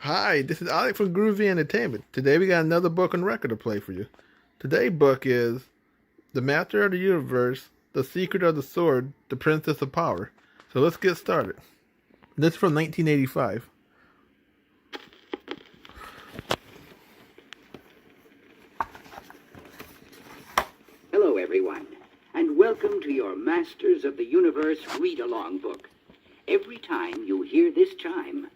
Hi, this is Alex from Groovy Entertainment. Today we got another book on record to play for you. Today's book is The Master of the Universe, The Secret of the Sword, The Princess of Power. So let's get started. This is from 1985. Hello, everyone, and welcome to your Masters of the Universe read-along book. Every time you hear this chime,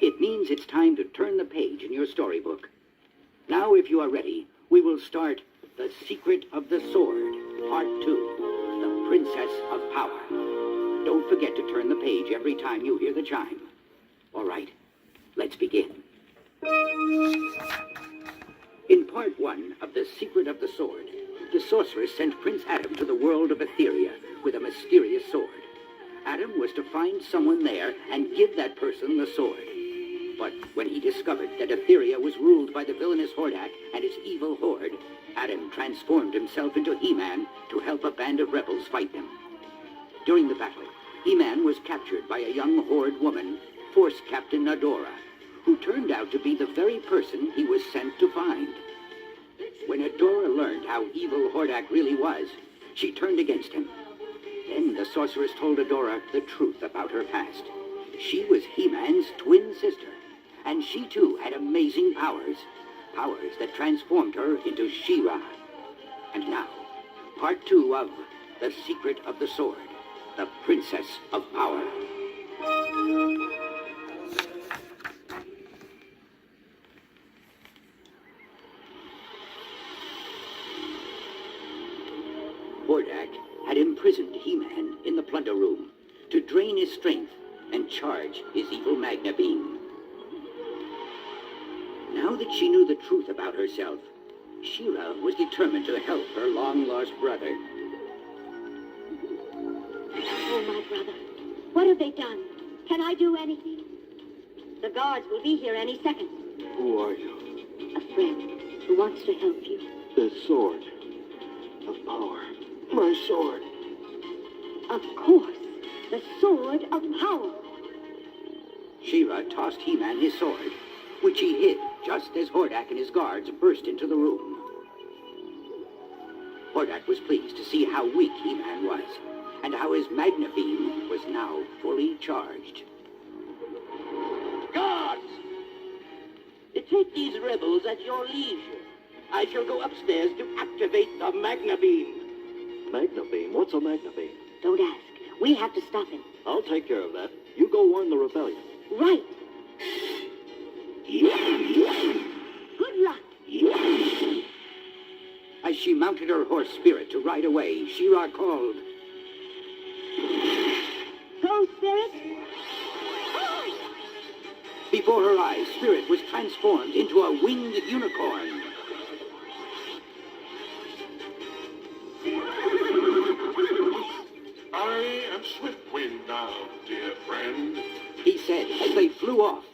it means it's time to turn the page in your storybook. Now, if you are ready, we will start The Secret of the Sword, Part 2, The Princess of Power. Don't forget to turn the page every time you hear the chime. All right, let's begin. In Part 1 of The Secret of the Sword, the sorceress sent Prince Adam to the world of Etheria with a mysterious sword. Adam was to find someone there and give that person the sword. But when he discovered that Etheria was ruled by the villainous Hordak and his evil horde, Adam transformed himself into He-Man to help a band of rebels fight them. During the battle, He-Man was captured by a young horde woman, Force Captain Adora, who turned out to be the very person he was sent to find. When Adora learned how evil Hordak really was, she turned against him. Then the sorceress told Adora the truth about her past. She was He-Man's twin sister, and she too had amazing powers. Powers that transformed her into She-Ra. And now, Part 2 of The Secret of the Sword, The Princess of Power. Hordak had imprisoned He-Man in the plunder room to drain his strength and charge his evil Magna Beam. Now that she knew the truth about herself, She-Ra was determined to help her long-lost brother. Oh, my brother. What have they done? Can I do anything? The guards will be here any second. Who are you? A friend who wants to help you. The sword of power. My sword. Of course. The sword of power. She-Ra tossed He-Man his sword, which he hid just as Hordak and his guards burst into the room. Hordak was pleased to see how weak He-Man was, and how his Magna Beam was now fully charged. Guards! Take these rebels at your leisure. I shall go upstairs to activate the Magna Beam. Magna Beam? What's a Magna Beam? Don't ask. We have to stop him. I'll take care of that. You go warn the rebellion. Right. Good luck. As she mounted her horse Spirit to ride away, She-Ra called, Go, Spirit. Before her eyes, Spirit was transformed into a winged unicorn. I am Swiftwind now, dear friend. He said as they flew off.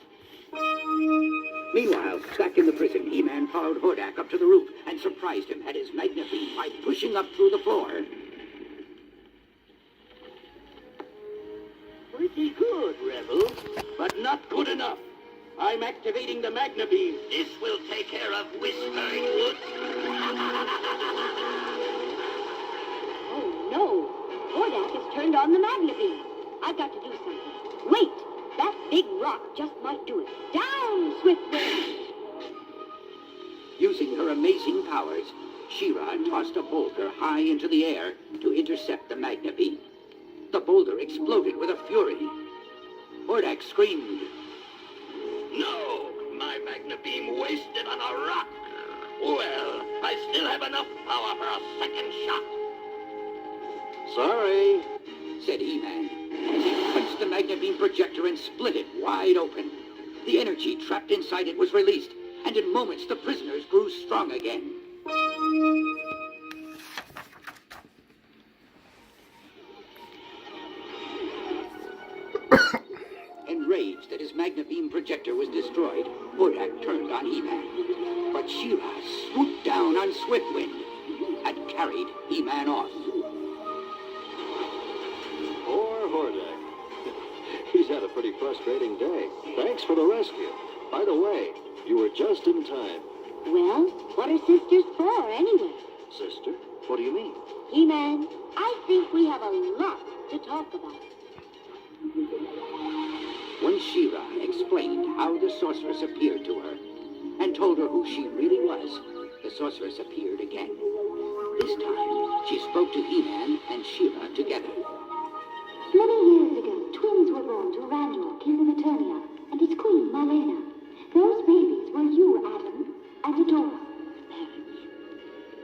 Meanwhile, back in the prison, He-Man followed Hordak up to the roof and surprised him at his Magna Beam by pushing up through the floor. Pretty good, rebels, but not good enough. I'm activating the Magna Beam. This will take care of Whispering Woods. Oh, no. Hordak has turned on the Magna Beam. I've got to do something. Wait. That big rock just might do it. Down, Swiftwind! Using her amazing powers, She-Ra tossed a boulder high into the air to intercept the Magna Beam. The boulder exploded with a fury. Hordak screamed. No! My Magna Beam wasted on a rock. Well, I still have enough power for a second shot. Sorry. Said He-Man, as he punched the Magna Beam projector and split it wide open. The energy trapped inside it was released, and in moments the prisoners grew strong again. Enraged that his Magna Beam projector was destroyed, Hordak turned on He-Man. But She-Ra swooped down on Swiftwind and carried He-Man off. Poor Hordak. He She's had a pretty frustrating day. Thanks for the rescue. By the way, you were just in time. Well, what are sisters for, anyway? Sister? What do you mean? He-Man, I think we have a lot to talk about. When She-Ra explained how the sorceress appeared to her and told her who she really was, the sorceress appeared again. This time, she spoke to He-Man and She-Ra together. Many years ago, twins were born to Randor, king of Eternia, and his queen, Marlena. Those babies were you, Adam, and Adora. Parents.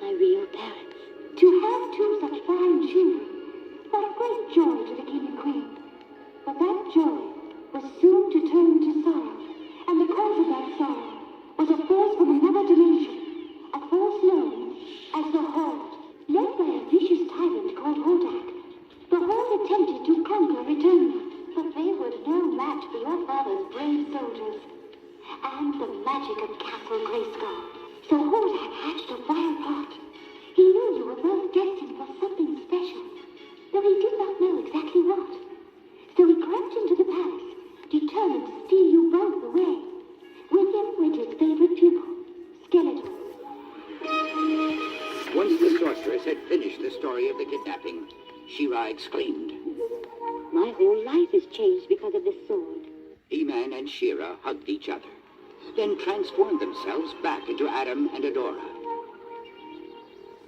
My real parents. To have two such fine children brought great joy to the king and queen. But that joy was soon to turn to sorrow, and the cause of that sorrow was a force from another dimension, a force known as the Horde, led by a vicious tyrant called Hordak. The Horde attempted to conquer Eternia, but they were no match for your father's brave soldiers and the magic of Castle Grayskull. So Hordak hatched a wild plot. He knew you were both destined for something special, though he did not know exactly what. So he crept into the palace, determined to steal you both away. With him went his favorite pupil, Skeletor. Once the sorceress had finished the story of the kidnapping, She-Ra exclaimed. My whole life has changed because of this sword. He-Man and She-Ra hugged each other, then transformed themselves back into Adam and Adora.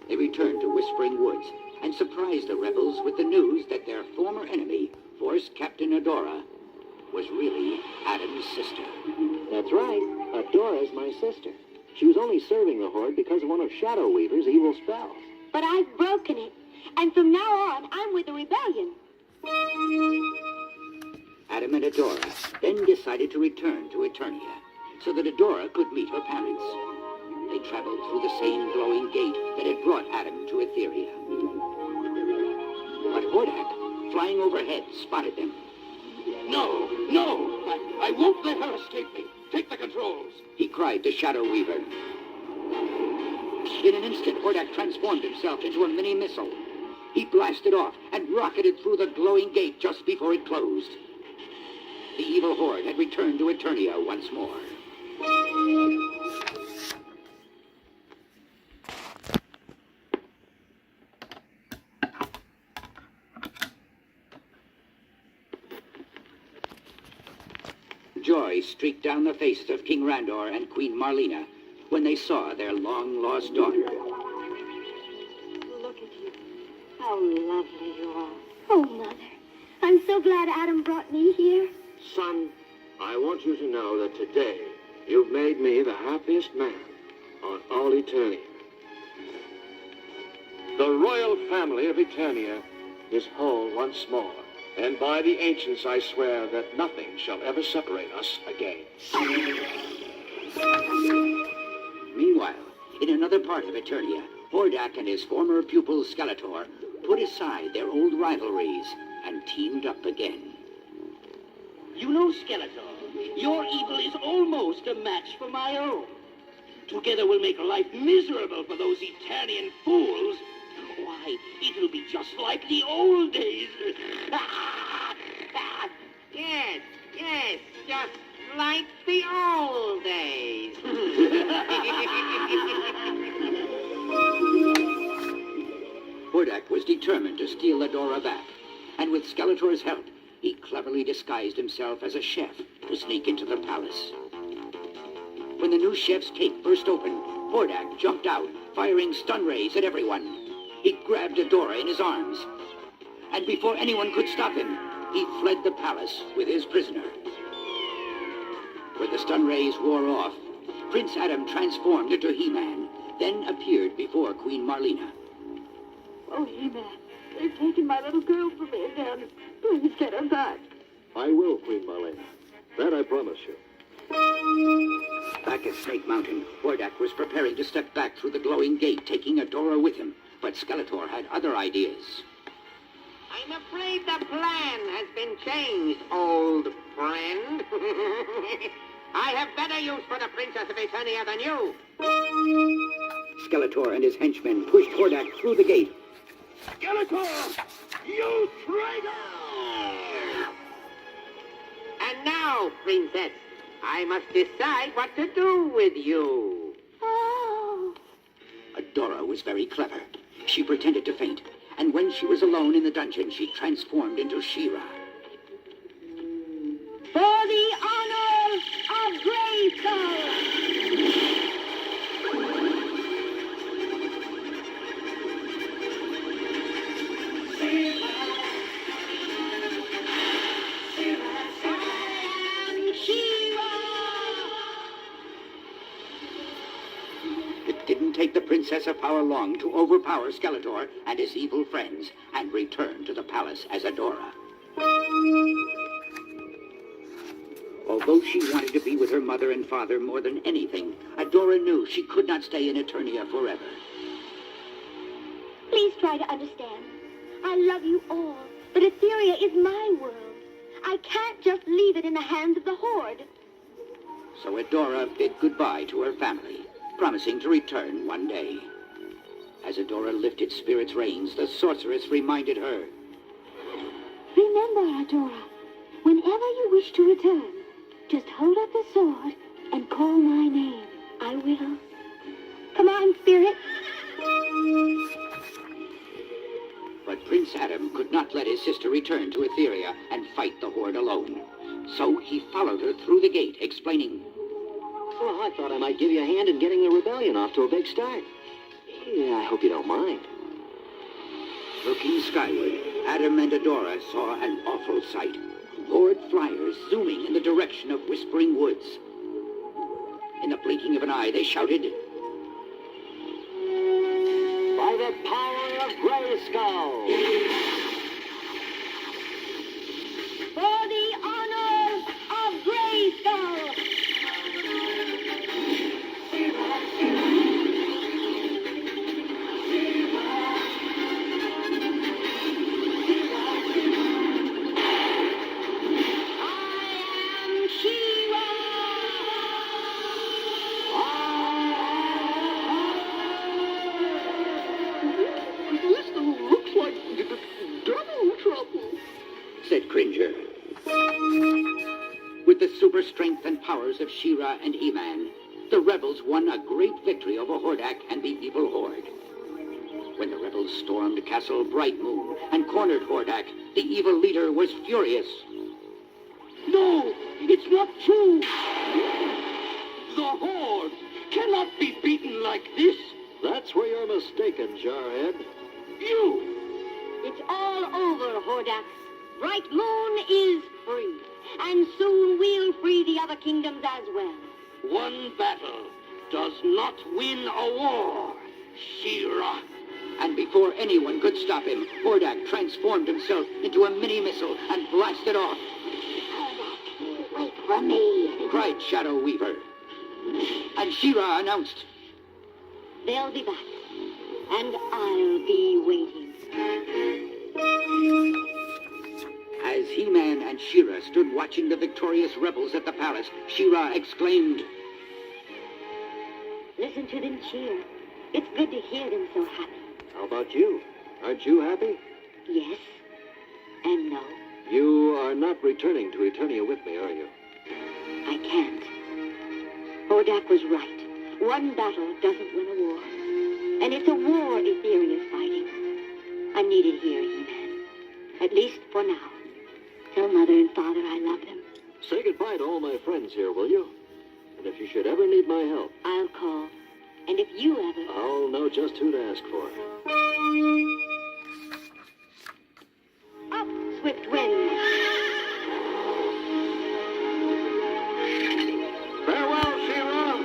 They returned to Whispering Woods and surprised the rebels with the news that their former enemy, Force Captain Adora, was really Adam's sister. That's right. Adora's my sister. She was only serving the Horde because of one of Shadow Weaver's evil spells. But I've broken it, and from now on, I'm with the rebellion. Adam and Adora then decided to return to Eternia so that Adora could meet her parents. They traveled through the same glowing gate that had brought Adam to Etheria. But Hordak, flying overhead, spotted them. No, no! I won't let her escape me. Take the controls. He cried to Shadow Weaver. In an instant, Hordak transformed himself into a mini missile. He blasted off and rocketed through the glowing gate just before it closed. The evil Horde had returned to Eternia once more. Joy streaked down the faces of King Randor and Queen Marlena when they saw their long-lost daughter. Look at you. How lovely you are. Oh, Mother. I'm so glad Adam brought me here. Son, I want you to know that today you've made me the happiest man on all Eternia. The royal family of Eternia is whole once more. And by the ancients I swear that nothing shall ever separate us again. Meanwhile, in another part of Eternia, Hordak and his former pupil Skeletor put aside their old rivalries and teamed up again. You know, Skeletor, your evil is almost a match for my own. Together we'll make life miserable for those Eternian fools. Why, it'll be just like the old days. Yes, just like the old days. Hordak was determined to steal Adora back, and with Skeletor's help, he cleverly disguised himself as a chef to sneak into the palace. When the new chef's cake burst open, Hordak jumped out, firing stun rays at everyone. He grabbed Adora in his arms, and before anyone could stop him, he fled the palace with his prisoner. When the stun rays wore off, Prince Adam transformed into He-Man, then appeared before Queen Marlena. Oh, He-Man, they've taken my little girl from me again. Please get her back. I will, Queen Marlena. That I promise you. Back at Snake Mountain, Hordak was preparing to step back through the glowing gate, taking Adora with him, but Skeletor had other ideas. I'm afraid the plan has been changed, old friend. I have better use for the Princess of Eternia than you. Skeletor and his henchmen pushed Hordak through the gate. Skeletor! You traitor! And now, Princess, I must decide what to do with you. Oh. Adora was very clever. She pretended to faint, and when she was alone in the dungeon, she transformed into She-Ra. For the honor of Grayskull! It didn't take the Princess of Power long to overpower Skeletor and his evil friends and return to the palace as Adora. Although she wanted to be with her mother and father more than anything, Adora knew she could not stay in Eternia forever. Please try to understand. I love you all, but Etheria is my world. I can't just leave it in the hands of the Horde. So Adora bid goodbye to her family, promising to return one day. As Adora lifted Spirit's reins, the sorceress reminded her, Remember, Adora, whenever you wish to return, just hold up the sword and call my name. I will. Come on, Spirit. But Prince Adam could not let his sister return to Etheria and fight the Horde alone. So he followed her through the gate, explaining, Well, I thought I might give you a hand in getting the rebellion off to a big start. Yeah, I hope you don't mind. Looking skyward, Adam and Adora saw an awful sight. Horde flyers zooming in the direction of Whispering Woods. In the blinking of an eye, they shouted, By the power of Grayskull! For the honor of Grayskull! said Cringer. With the super strength and powers of She-Ra and He-Man, the rebels won a great victory over Hordak and the evil Horde. When the rebels stormed Castle Bright Moon and cornered Hordak, the evil leader was furious. No, it's not true. The Horde cannot be beaten like this. That's where you're mistaken, Jarhead. You! It's all over, Hordak. Bright Moon is free, and soon we'll free the other kingdoms as well. One battle does not win a war, She-Ra. And before anyone could stop him, Hordak transformed himself into a mini-missile and blasted off. Wait for me. Cried Shadow Weaver. And She-Ra announced, They'll be back, and I'll be waiting. As He-Man and She-Ra stood watching the victorious rebels at the palace, She-Ra exclaimed, Listen to them cheer. It's good to hear them so happy. How about you? Aren't you happy? Yes and no. You are not returning to Eternia with me, are you? I can't. Hordak was right. One battle doesn't win a war. And it's a war Etheria's fighting. I'm needed here, He-Man. At least for now. Tell Mother and Father I love them. Say goodbye to all my friends here, will you? And if you should ever need my help, I'll call. And if you ever... I'll know just who to ask for. Up, swift wind. Farewell, She-Ra,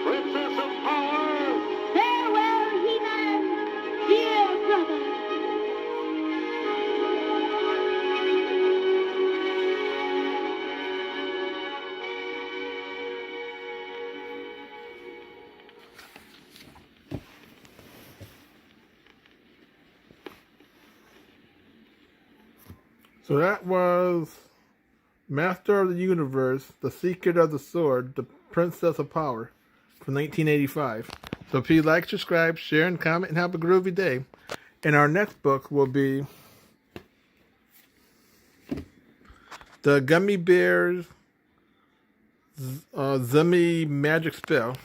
Princess of Power! Farewell, He-Man, dear brother. So that was Master of the Universe, The Secret of the Sword, The Princess of Power from 1985. So please like, subscribe, share, and comment, and have a groovy day. And our next book will be The Gummy Bears Zummy Magic Spell.